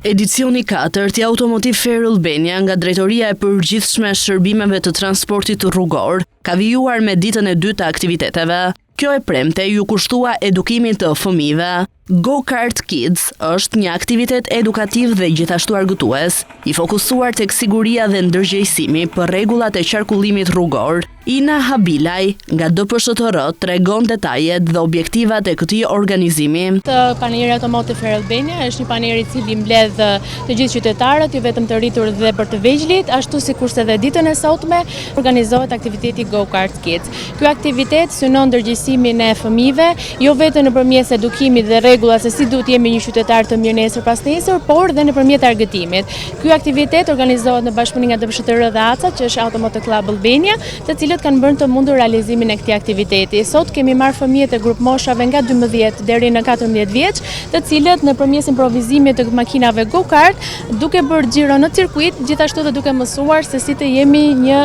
Edicioni 4 i Automotive Fair Albania nga Drejtoria e Përgjithshme e Shërbimeve të Transportit Rrugor ka vijuar me ditën e dytë të aktiviteteve. Kjo e premte ju kushtua edukimin të fëmijëve. Go-Kart Kids është një aktivitet edukativ dhe gjithashtu argëtues, i fokusuar tek siguria dhe ndërgjegjësimi për rregullat e qarkullimit rrugor. Ina Habilaj nga DPSHTR tregon detajet dhe objektivat e këtij organizimi. Paneri Automotive Fair Albania është një paner i cili mbledh të gjithë qytetarët, jo vetëm të rritur dhe për të vegjëlit, ashtu sikurse edhe ditën e sotme organizohet aktiviteti Go-Kart Kids. Ky aktivitet synon ndërgjegjësimin e fëmijëve, jo vetëm nëpërmjet edukimit dhe rregullat se si duhet jemi një qytetar të mirë nesër pas nesër, por dhe nëpërmjet argëtimit. Ky aktivitet organizohet në bashkëpunim nga DPSHTR dhe ACA, që është Automotive Club Albania, të cilët kanë bërë të mundur realizimin e këtij aktiviteti. Sot kemi marrë fëmijët e grup moshave nga 12 deri në 14 vjeç, të cilët nëpërmjet improvizimit të makinave go-kart, duke bërë xhiro në cirkuit, gjithashtu dhe duke mësuar se si të jemi një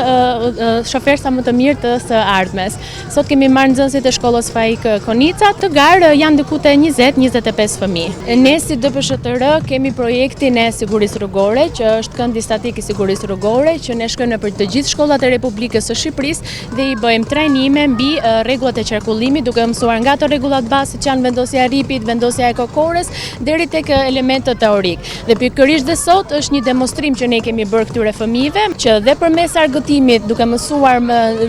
shofer sa më të mirë të së ardhmes. Sot kemi marrë nxënësit e shkollës Faik Konica, të garë janë diku te 20-25 fëmijë. Ne si DPSHTR kemi projektin e sigurisë rrugore, që është këndi statik i sigurisë rrugore, që ne shkojmë nëpër të gjithë shkollat e Republikës së Shqipërisë dhe i bëjmë trajnime mbi rregullat e qarkullimit, duke mësuar nga ato rregullat bazë që janë vendosja e ripit, vendosja e kokores, deri tek elementët teorik. Dhe pikërisht dhe sot është një demonstrim që ne kemi bërë këtyre fëmijëve, që dhe përmes argëtimit, duke mësuar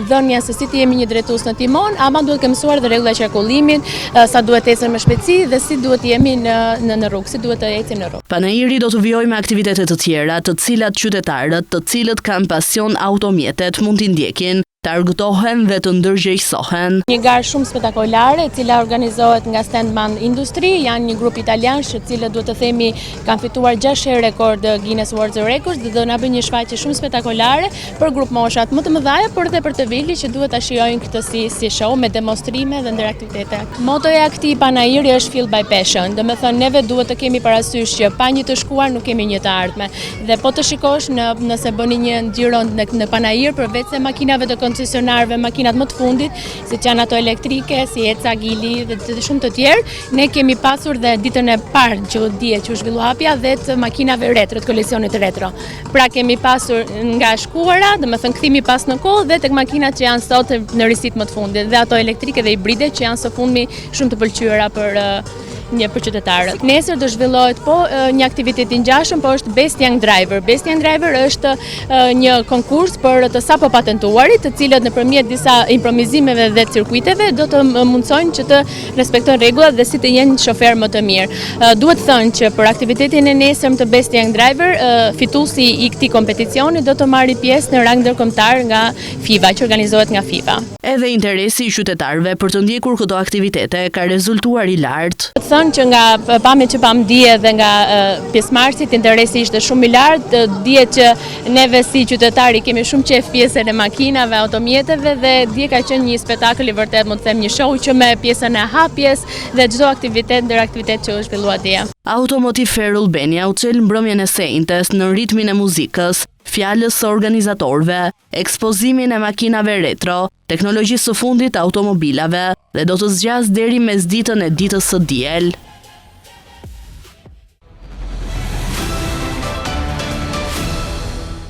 dhënia se si të jemi një drejtues në timon, ama duhet të mësuar dhe rregullat e qarkullimit, sa duhet të ecën me shpejtësi dhe si duhet të jemi në rrugë, si duhet të ecim në rrugë. Panajiri do të vijojë me aktivitete të tjera, të cilat qytetarët, të cilët kanë pasion automjetet, mund t'i ndjekin, të argëtohen dhe të ndërgjegjësohen. Një garë shumë spektakolare, e cila organizohet nga Standman Industri, janë një grup italian, të cilët duhet të themi kanë fituar 6 herë rekord Guinness World Records dhe do na bëjnë një shfaqje shumë spektakolare për grup moshat më të mëdha, por edhe për të vegjël që duhet ta shijojnë këtë si show me demonstrime dhe ndër aktivitete. Motoja e këtij panajiri është Filled by Passion, do të thonë neve duhet të kemi parasysh që pa një të shkuar nuk kemi një të ardhme. Dhe po të shikosh nëse bëni një xhiro në panajir përveç se makinave të koncesionarëve, makinat më të fundit, siç janë ato elektrike, si Eca, Gili dhe shumë të tjerë, ne kemi pasur dhe ditën e parë që dihet që u zhvillua hapja dhe të makinave retro, të koleksionit retro. Pra kemi pasur nga shkuara, domethënë kthimi pas në kohë dhe tek makinat që janë sot në risit më të fundit dhe ato elektrike dhe hibride që janë së fundmi shumë të pëlqyera për qytetarët. Nesër do zhvillohet një aktivitet i ngjashëm, po është Best Young Driver. Best Young Driver është një konkurs për të sapo patentuarit, të cilët nëpërmjet disa improvizimeve dhe cirkuiteve do të mundsojnë që të respektojnë rregullat dhe si të jenë shofer më të mirë. Duhet thënë që për aktivitetin e nesërm të Best Young Driver, fituesi i këtij kompeticioni do të marrë pjesë në rang ndërkombëtar nga FIVA, që organizohet nga FIFA. Edhe interesi i qytetarëve për të ndjekur këto aktivitete ka rezultuar i lartë. Thënë që nga pamjet që pam dje dhe nga pjesëmarrësit, interesi ishte shumë i lartë, dihet që neve si qytetari kemi shumë qejf pjesën e makinave, automjeteve dhe dje ka qenë një spektakël i vërtet, mund të them një show që me pjesën e hapjes dhe çdo aktivitet ndër aktivitet që u zhvillua dje. Automotive Fair Albania u çel mbrëmjen e sejntes në ritmin e muzikës, fjalës së organizatorëve, ekspozimin e makinave retro, teknologjisë së fundit automobilave dhe do të zgjas deri mesditën e ditës së diel.